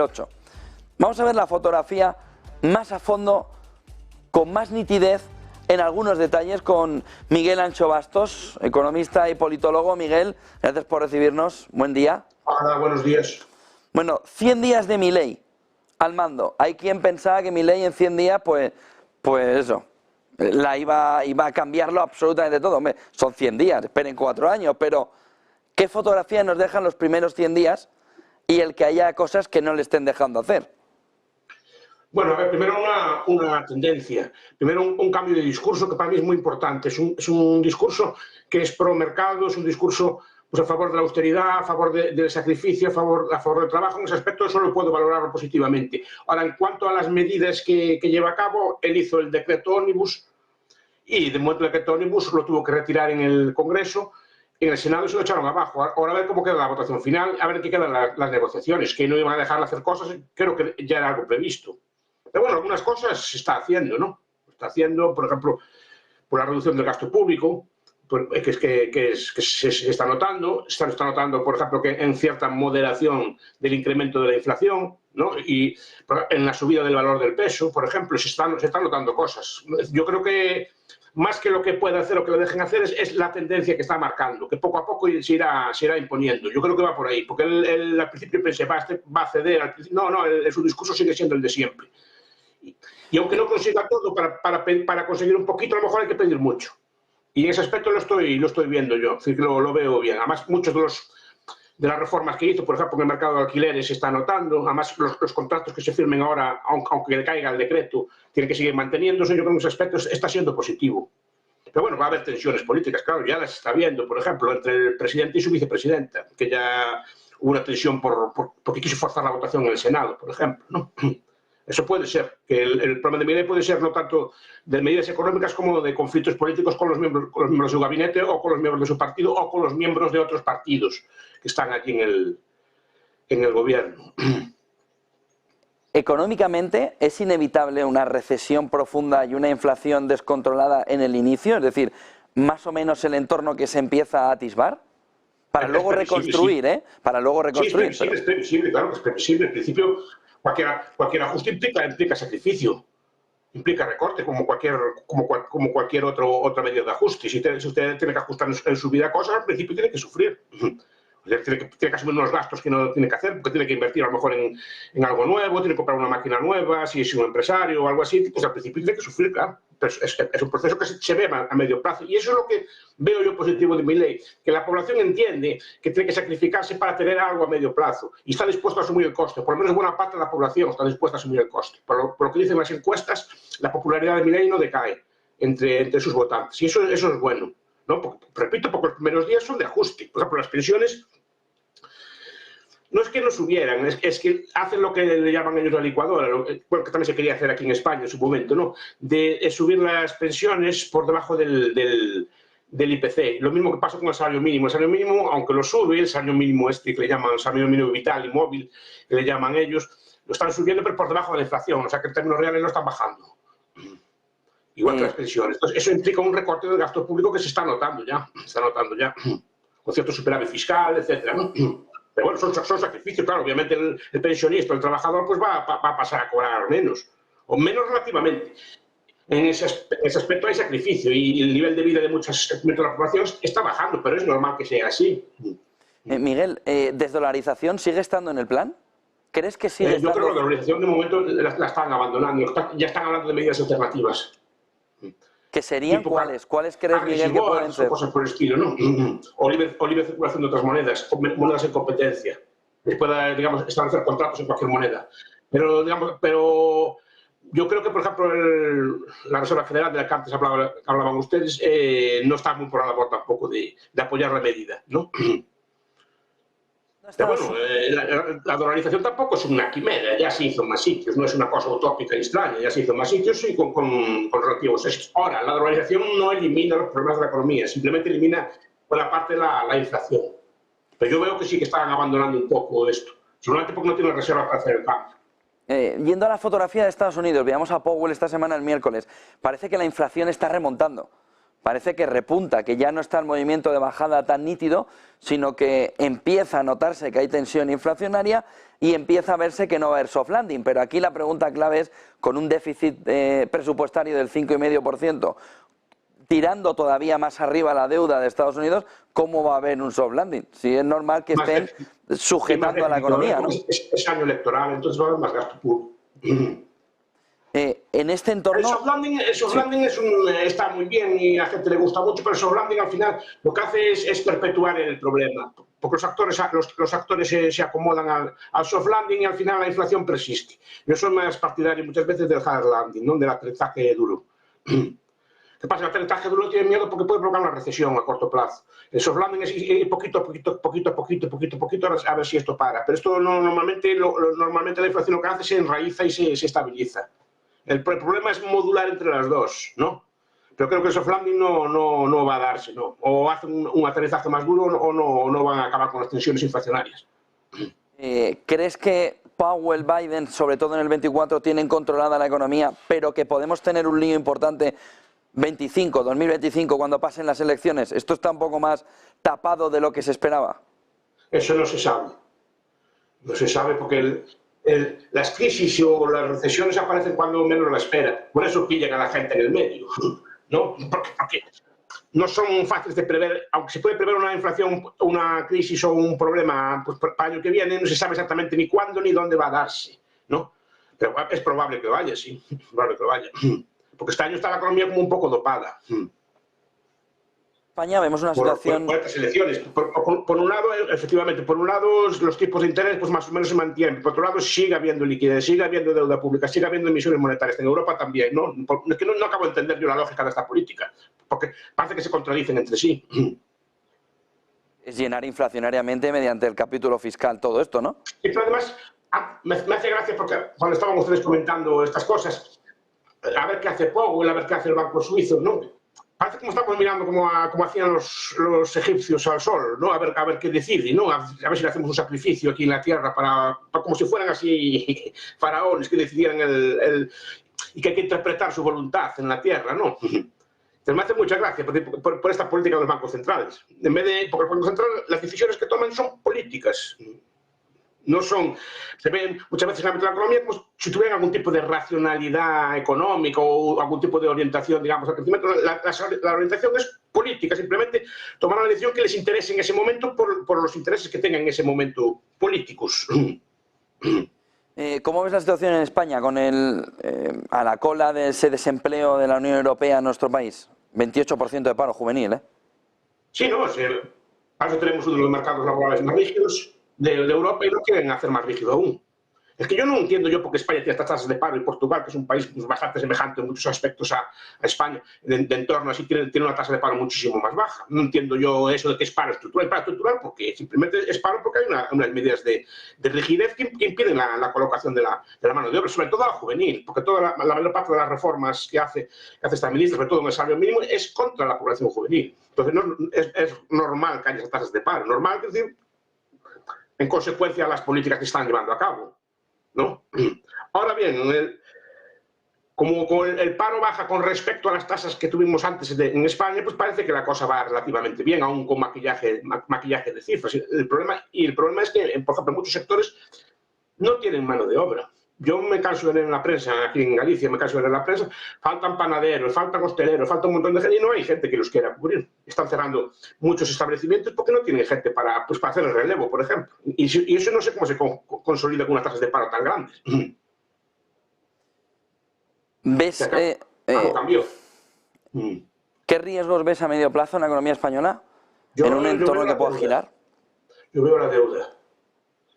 8. Vamos a ver la fotografía más a fondo, con más nitidez, en algunos detalles, con Miguel Ancho Bastos, economista y politólogo. Miguel, gracias por recibirnos. Buen día. Hola, buenos días. Bueno, 100 días de Milei al mando. Hay quien pensaba que Milei en 100 días, pues eso, iba a cambiarlo absolutamente todo. Hombre, son 100 días, esperen 4 años, pero ¿qué fotografía nos dejan los primeros 100 días y el que haya cosas que no le estén dejando hacer? Bueno, a ver, primero una tendencia, primero un cambio de discurso que para mí es muy importante. Es un discurso que es pro mercado, es un discurso pues, a favor de la austeridad, a favor del sacrificio, a favor del trabajo. En ese aspecto eso lo puedo valorarlo positivamente. Ahora, en cuanto a las medidas que lleva a cabo, él hizo el decreto ómnibus y de momento el decreto ómnibus lo tuvo que retirar en el Congreso. En el Senado se lo echaron abajo. Ahora a ver cómo queda la votación final, a ver en qué quedan las negociaciones, que no iban a dejar de hacer cosas, creo que ya era algo previsto. Pero bueno, algunas cosas se está haciendo, ¿no? Se está haciendo, por ejemplo, por la reducción del gasto público, que se está notando. Se está notando, por ejemplo, que en cierta moderación del incremento de la inflación, ¿no? Y en la subida del valor del peso, por ejemplo, se están notando cosas. Yo creo que más que lo que pueda hacer o que lo dejen hacer es la tendencia que está marcando, que poco a poco se irá imponiendo. Yo creo que va por ahí, porque él al principio pensé, va a ceder. No, su discurso sigue siendo el de siempre. Y aunque no consiga todo, para conseguir un poquito, a lo mejor hay que pedir mucho. Y en ese aspecto lo estoy viendo yo, es decir, lo veo bien. Además, muchos de las reformas que hizo, por ejemplo, en el mercado de alquileres se está notando. Además, los contratos que se firmen ahora, aunque le caiga el decreto, tienen que seguir manteniéndose. Yo creo que en ese aspecto está siendo positivo. Pero bueno, va a haber tensiones políticas, claro, ya las está viendo, por ejemplo, entre el presidente y su vicepresidenta, que ya hubo una tensión porque quiso forzar la votación en el Senado, por ejemplo, ¿no? Eso puede ser, que el problema de Milei puede ser no tanto de medidas económicas como de conflictos políticos con los miembros de su gabinete o con los miembros de su partido o con los miembros de otros partidos que están aquí en el gobierno. Económicamente, ¿es inevitable una recesión profunda y una inflación descontrolada en el inicio? Es decir, más o menos el entorno que se empieza a atisbar para luego reconstruir, sí. Para luego reconstruir. Sí, es previsible, claro que es previsible. En principio, cualquier ajuste implica sacrificio, implica recorte, como cualquier otra medida de ajuste. Si usted tiene que ajustar en su vida cosas, al principio tiene que sufrir. Tiene que asumir unos gastos que no tiene que hacer, porque tiene que invertir a lo mejor en algo nuevo, tiene que comprar una máquina nueva, si es un empresario o algo así, pues al principio tiene que sufrir, claro. Pero es un proceso que se ve a medio plazo. Y eso es lo que veo yo positivo de Milei, que la población entiende que tiene que sacrificarse para tener algo a medio plazo y está dispuesto a asumir el coste. Por lo menos buena parte de la población está dispuesta a asumir el coste. Por lo que dicen las encuestas, la popularidad de Milei no decae entre sus votantes. Y eso es bueno, ¿no? Repito, porque los primeros días son de ajuste. Por ejemplo, las pensiones no es que no subieran, es que hacen lo que le llaman ellos la licuadora, que también se quería hacer aquí en España en su momento, ¿no? De subir las pensiones por debajo del IPC. Lo mismo que pasa con el salario mínimo. El salario mínimo, aunque lo sube, el salario mínimo que le llaman el salario mínimo vital y móvil, que le llaman ellos, lo están subiendo, pero por debajo de la inflación. O sea que en términos reales no están bajando. Igual que las pensiones. Entonces, eso implica un recorte del gasto público que se está notando ya. Con cierto superávit fiscal, etcétera, ¿no? Pero bueno, son sacrificios, claro. Obviamente el pensionista, el trabajador, pues va a pasar a cobrar menos, o menos relativamente. En ese aspecto hay sacrificio y el nivel de vida de muchos segmentos de la población está bajando, pero es normal que sea así. Miguel, ¿desdolarización sigue estando en el plan? ¿Crees que sigue estando? Yo creo que la dolarización de momento la están abandonando, ya están hablando de medidas alternativas. ¿Qué serían cuáles? ¿Cuáles crees, Miguel, que pueden ser? Cosas por el estilo, ¿no? O libre circulación de otras monedas, monedas en competencia. Que pueda, digamos, establecer contratos en cualquier moneda. Pero yo creo que, por ejemplo, la Reserva Federal, de la que antes hablaban ustedes, no está muy por la labor tampoco de apoyar la medida, ¿no? Pero bueno, la dolarización tampoco es una quimera, ya se hizo en más sitios, no es una cosa utópica y extraña, ya se hizo en más sitios y con relativos éxitos. Ahora, la dolarización no elimina los problemas de la economía, simplemente elimina buena parte de la inflación. Pero yo veo que sí que están abandonando un poco esto, seguramente porque no tienen reserva para hacer el cambio. Yendo a la fotografía de Estados Unidos, veamos a Powell esta semana el miércoles, parece que la inflación está remontando. parece que repunta, que ya no está el movimiento de bajada tan nítido, sino que empieza a notarse que hay tensión inflacionaria y empieza a verse que no va a haber soft landing. Pero aquí la pregunta clave es, con un déficit presupuestario del 5,5%, tirando todavía más arriba la deuda de Estados Unidos, ¿cómo va a haber un soft landing? Si es normal que estén sujetando a la economía, ¿no? Es año electoral, entonces va a haber más gasto puro. En este entorno... El soft landing está muy bien y a la gente le gusta mucho, pero el soft landing al final lo que hace es perpetuar el problema, porque los actores se acomodan al soft landing y al final la inflación persiste. Yo soy más partidario muchas veces del hard landing, ¿no? Del aterrizaje duro. ¿Qué pasa? El aterrizaje duro tiene miedo porque puede provocar una recesión a corto plazo. El soft landing es ir poquito a poquito, a ver si esto para. Pero esto normalmente la inflación lo que hace es se enraiza y se estabiliza. El problema es modular entre las dos, ¿no? Pero creo que el soft landing no va a darse, ¿no? O hacen un aterrizaje más duro o no van a acabar con las tensiones inflacionarias. ¿Crees que Powell, Biden, sobre todo en el 24, tienen controlada la economía, pero que podemos tener un lío importante 2025, cuando pasen las elecciones? ¿Esto está un poco más tapado de lo que se esperaba? Eso no se sabe. No se sabe porque las crisis o las recesiones aparecen cuando menos la espera. Por eso pillan a la gente en el medio, ¿no? Porque no son fáciles de prever. Aunque se puede prever una inflación, una crisis o un problema pues, para el año que viene, no se sabe exactamente ni cuándo ni dónde va a darse, ¿no? Pero es probable que vaya, sí. Es probable que vaya. Porque este año está la economía como un poco dopada. España vemos una situación... Por estas elecciones. Por un lado, efectivamente, por un lado los tipos de interés pues más o menos se mantienen. Por otro lado, sigue habiendo liquidez, sigue habiendo deuda pública, sigue habiendo emisiones monetarias. En Europa también, ¿no? Es que no acabo de entender yo la lógica de esta política, porque parece que se contradicen entre sí. Es llenar inflacionariamente mediante el capítulo fiscal todo esto, ¿no? Y pero además, me hace gracia porque cuando estaban ustedes comentando estas cosas, a ver qué hace Powell, a ver qué hace el Banco Suizo, ¿no? Parece como estamos mirando como hacían los egipcios al sol, ¿no? A ver qué decide, ¿no? A ver si le hacemos un sacrificio aquí en la tierra para como si fueran así faraones que decidieran y que hay que interpretar su voluntad en la tierra, ¿no? Entonces me hace mucha gracia por esta política de los bancos centrales. Porque los bancos centrales, las decisiones que toman son políticas. No son, se ven muchas veces en el ámbito de la economía como si tuvieran algún tipo de racionalidad económica o algún tipo de orientación, digamos, al crecimiento. La orientación es política, simplemente tomar una decisión que les interese en ese momento por los intereses que tengan en ese momento políticos. ¿Cómo ves la situación en España con a la cola de ese desempleo de la Unión Europea en nuestro país? 28% de paro juvenil, ¿eh? Sí, no, para eso tenemos uno de los mercados laborales más rígidos de Europa y no quieren hacer más rígido aún. Es que yo no entiendo por qué España tiene estas tasas de paro y Portugal, que es un país pues, bastante semejante en muchos aspectos a España, de entorno así, tiene una tasa de paro muchísimo más baja. No entiendo yo eso de que es paro estructural. Es paro estructural porque simplemente es paro porque hay unas medidas de rigidez que impiden la colocación de la mano de obra, sobre todo a la juvenil, porque toda la mayor parte de las reformas que hace esta ministra, sobre todo en el salario mínimo, es contra la población juvenil. Entonces es normal que haya esas tasas de paro. Normal, es decir, en consecuencia a las políticas que están llevando a cabo, ¿no? Ahora bien, como el paro baja con respecto a las tasas que tuvimos antes en España, pues parece que la cosa va relativamente bien, aún con maquillaje de cifras. El problema es que, por ejemplo, en muchos sectores no tienen mano de obra. Yo me canso de leer en la prensa, aquí en Galicia me canso de leer en la prensa, faltan panaderos, faltan hosteleros, falta un montón de gente y no hay gente que los quiera cubrir. Están cerrando muchos establecimientos porque no tienen gente para hacer el relevo, por ejemplo. Y eso no sé cómo se consolida con unas tasas de paro tan grandes. ¿Ves? Algo cambió. ¿Qué riesgos ves a medio plazo en la economía española? ¿En un entorno que pueda girar? Yo veo la deuda.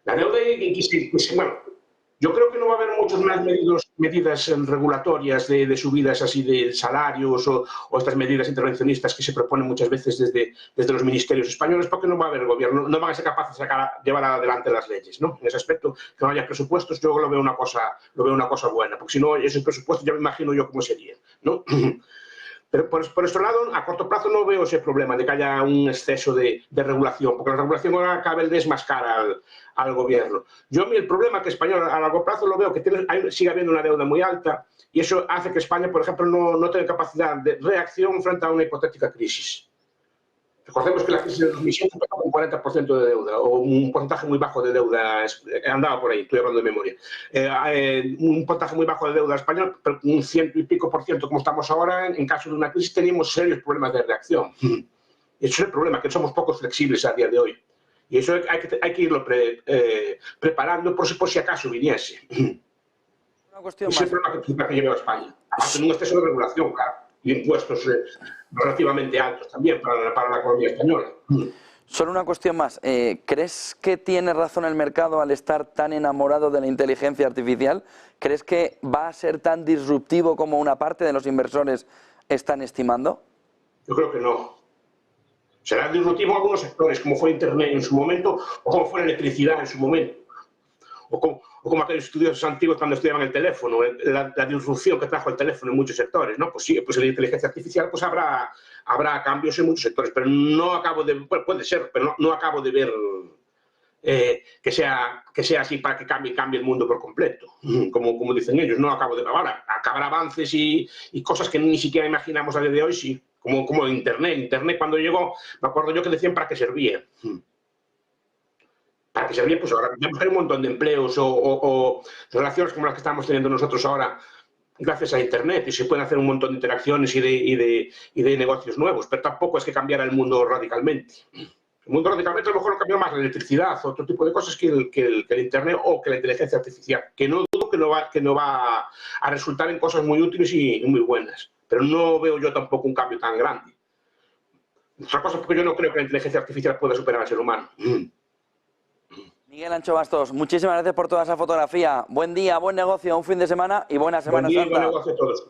La deuda y bueno, yo creo que no va a haber muchas más medidas regulatorias de subidas así de salarios o estas medidas intervencionistas que se proponen muchas veces desde los ministerios españoles, porque no va a haber gobierno, no van a ser capaces de llevar adelante las leyes, ¿no? En ese aspecto, que no haya presupuestos, yo lo veo una cosa buena, porque si no, esos presupuestos ya me imagino yo cómo serían, ¿no? Pero por este lado, a corto plazo no veo ese problema de que haya un exceso de regulación, porque la regulación ahora cada vez es más cara al gobierno. Yo el problema que España a largo plazo lo veo que sigue habiendo una deuda muy alta y eso hace que España, por ejemplo, no tenga capacidad de reacción frente a una hipotética crisis. Recordemos que la crisis de 2007 empezó con un 40% de deuda, o un porcentaje muy bajo de deuda, andaba por ahí, estoy hablando de memoria, un porcentaje muy bajo de deuda español, pero un 100 y pico por ciento como estamos ahora, en caso de una crisis teníamos serios problemas de reacción. Y eso es el problema, que somos poco flexibles a día de hoy. Y eso hay que irlo preparando por si acaso viniese. Una cuestión Ese es el problema que lleva a España. Aparte de un exceso de regulación, claro, y impuestos relativamente altos también para la economía española. Solo una cuestión más. ¿Crees que tiene razón el mercado al estar tan enamorado de la inteligencia artificial? ¿Crees que va a ser tan disruptivo como una parte de los inversores están estimando? Yo creo que no. Será disruptivo en algunos sectores, como fue Internet en su momento, o como fue la electricidad en su momento. O como aquellos estudios antiguos cuando estudiaban el teléfono, la disrupción que trajo el teléfono en muchos sectores, ¿no? Pues sí, pues en la inteligencia artificial pues habrá cambios en muchos sectores, pero no acabo de, bueno, puede ser, pero no acabo de ver que sea así para que cambie el mundo por completo, como dicen ellos, no acabo de ver. Ahora, habrá avances y cosas que ni siquiera imaginamos a día de hoy, sí, como Internet. Internet cuando llegó, me acuerdo yo que decían para qué servía. Para que servía, pues ahora tenemos un montón de empleos o relaciones como las que estamos teniendo nosotros ahora gracias a Internet y se pueden hacer un montón de interacciones y de negocios nuevos, pero tampoco es que cambiara el mundo radicalmente. El mundo radicalmente a lo mejor lo cambió más la electricidad, otro tipo de cosas que el Internet o que la inteligencia artificial, que no dudo que no va a resultar en cosas muy útiles y muy buenas, pero no veo yo tampoco un cambio tan grande. Otra cosa porque yo no creo que la inteligencia artificial pueda superar al ser humano. Miguel Ancho Bastos, muchísimas gracias por toda esa fotografía. Buen día, buen negocio, un fin de semana y buena Semana Buen día y Santa. buen negocio a todos.